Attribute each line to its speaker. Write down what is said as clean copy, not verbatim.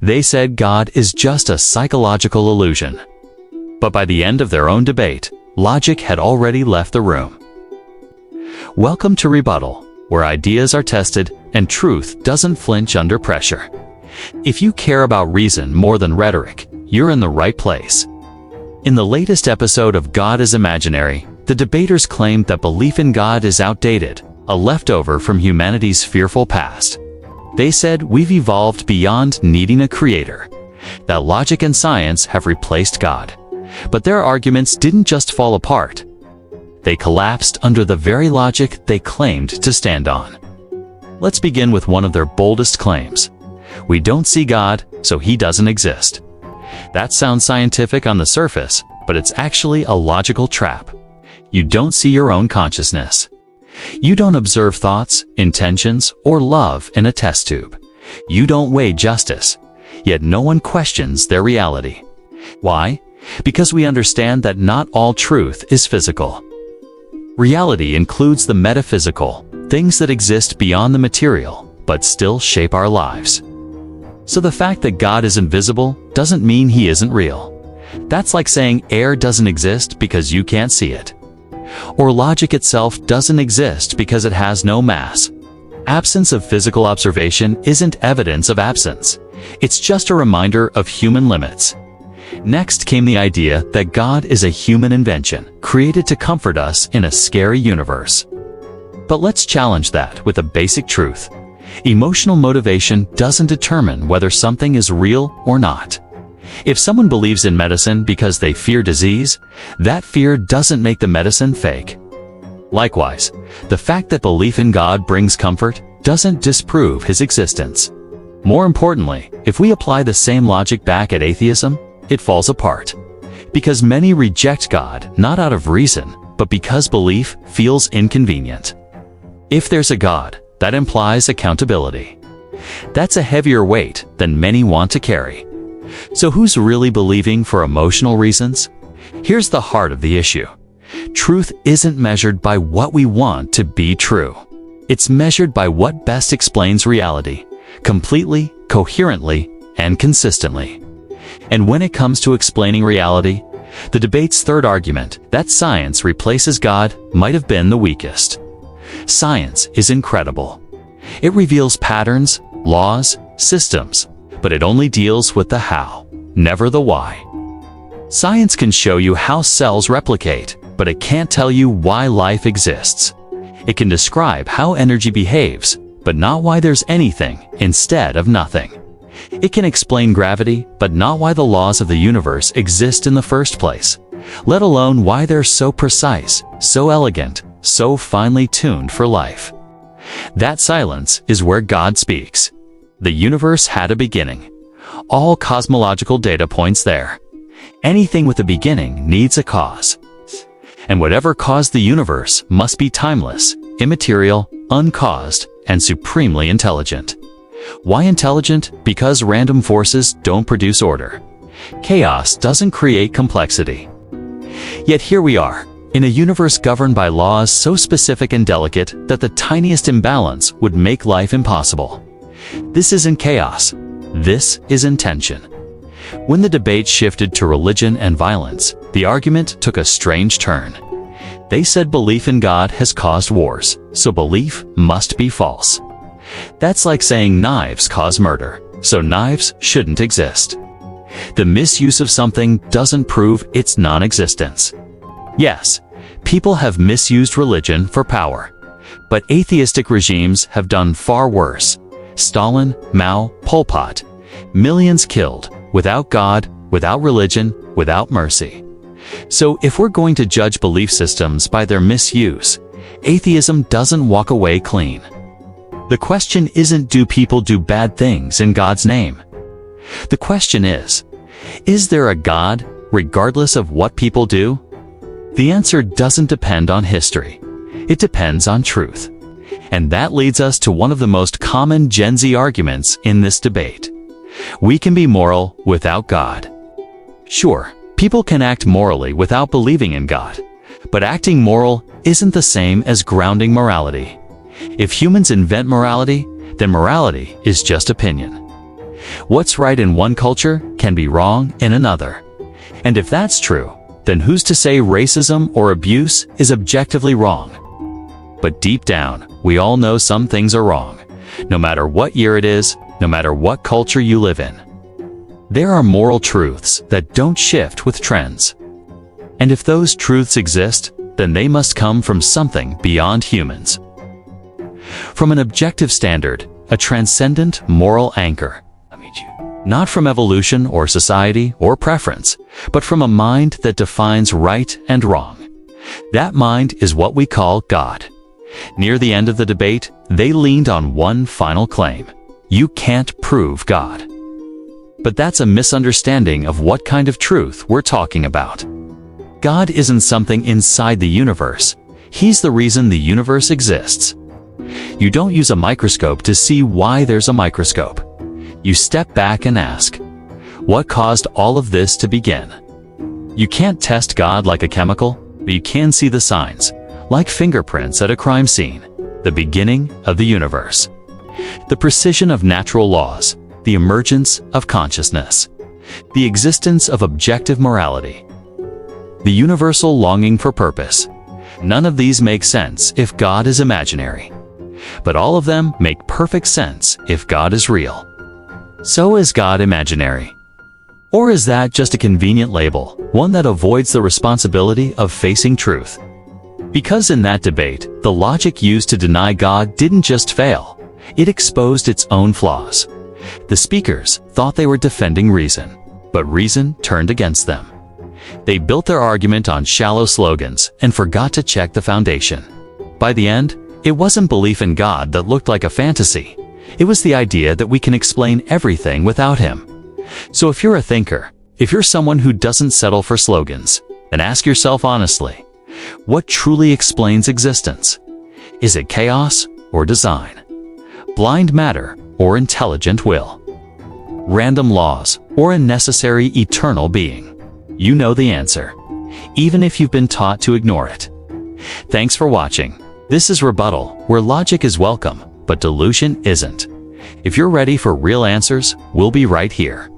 Speaker 1: They said God is just a psychological illusion. But by the end of their own debate, logic had already left the room. Welcome to Rebuttal, where ideas are tested and truth doesn't flinch under pressure. If you care about reason more than rhetoric, you're in the right place. In the latest episode of God is Imaginary, the debaters claimed that belief in God is outdated, a leftover from humanity's fearful past. They said we've evolved beyond needing a creator, that logic and science have replaced God. But their arguments didn't just fall apart. They collapsed under the very logic they claimed to stand on. Let's begin with one of their boldest claims. We don't see God, so he doesn't exist. That sounds scientific on the surface, but it's actually a logical trap. You don't see your own consciousness. You don't observe thoughts, intentions, or love in a test tube. You don't weigh justice, yet no one questions their reality. Why? Because we understand that not all truth is physical. Reality includes the metaphysical, things that exist beyond the material, but still shape our lives. So the fact that God is invisible doesn't mean he isn't real. That's like saying air doesn't exist because you can't see it. Or logic itself doesn't exist because it has no mass. Absence of physical observation isn't evidence of absence. It's just a reminder of human limits. Next came the idea that God is a human invention, created to comfort us in a scary universe. But let's challenge that with a basic truth. Emotional motivation doesn't determine whether something is real or not. If someone believes in medicine because they fear disease, that fear doesn't make the medicine fake. Likewise, the fact that belief in God brings comfort doesn't disprove his existence. More importantly, if we apply the same logic back at atheism, it falls apart. Because many reject God not out of reason, but because belief feels inconvenient. If there's a God, that implies accountability. That's a heavier weight than many want to carry. So who's really believing for emotional reasons? Here's the heart of the issue. Truth isn't measured by what we want to be true. It's measured by what best explains reality, completely, coherently, and consistently. And when it comes to explaining reality, the debate's third argument, that science replaces God, might have been the weakest. Science is incredible. It reveals patterns, laws, systems, but it only deals with the how, never the why. Science can show you how cells replicate, but it can't tell you why life exists. It can describe how energy behaves, but not why there's anything instead of nothing. It can explain gravity, but not why the laws of the universe exist in the first place, let alone why they're so precise, so elegant, so finely tuned for life. That silence is where God speaks. The universe had a beginning. All cosmological data points there. Anything with a beginning needs a cause. And whatever caused the universe must be timeless, immaterial, uncaused, and supremely intelligent. Why intelligent? Because random forces don't produce order. Chaos doesn't create complexity. Yet here we are, in a universe governed by laws so specific and delicate that the tiniest imbalance would make life impossible. This isn't chaos. This is intention. When the debate shifted to religion and violence, the argument took a strange turn. They said belief in God has caused wars, so belief must be false. That's like saying knives cause murder, so knives shouldn't exist. The misuse of something doesn't prove its non-existence. Yes, people have misused religion for power, but atheistic regimes have done far worse. Stalin, Mao, Pol Pot, millions killed, without God, without religion, without mercy. So if we're going to judge belief systems by their misuse, atheism doesn't walk away clean. The question isn't do people do bad things in God's name? The question is there a God, regardless of what people do? The answer doesn't depend on history. It depends on truth. And that leads us to one of the most common Gen Z arguments in this debate. We can be moral without God. Sure, people can act morally without believing in God, but acting moral isn't the same as grounding morality. If humans invent morality, then morality is just opinion. What's right in one culture can be wrong in another. And if that's true, then who's to say racism or abuse is objectively wrong? But deep down, we all know some things are wrong, no matter what year it is, no matter what culture you live in. There are moral truths that don't shift with trends. And if those truths exist, then they must come from something beyond humans. From an objective standard, a transcendent moral anchor. Not from evolution or society or preference, but from a mind that defines right and wrong. That mind is what we call God. Near the end of the debate, they leaned on one final claim: you can't prove God. But that's a misunderstanding of what kind of truth we're talking about. God isn't something inside the universe. He's the reason the universe exists. You don't use a microscope to see why there's a microscope. You step back and ask, what caused all of this to begin? You can't test God like a chemical, but you can see the signs, like fingerprints at a crime scene, the beginning of the universe. The precision of natural laws, the emergence of consciousness, the existence of objective morality, the universal longing for purpose. None of these make sense if God is imaginary. But all of them make perfect sense if God is real. So is God imaginary? Or is that just a convenient label, one that avoids the responsibility of facing truth? Because in that debate, the logic used to deny God didn't just fail, it exposed its own flaws. The speakers thought they were defending reason, but reason turned against them. They built their argument on shallow slogans and forgot to check the foundation. By the end, it wasn't belief in God that looked like a fantasy. It was the idea that we can explain everything without Him. So if you're a thinker, if you're someone who doesn't settle for slogans, then ask yourself honestly, what truly explains existence? Is it chaos or design? Blind matter or intelligent will? Random laws or a necessary eternal being? You know the answer, even if you've been taught to ignore it. Thanks for watching. This is Rebuttal, where logic is welcome, but delusion isn't. If you're ready for real answers, we'll be right here.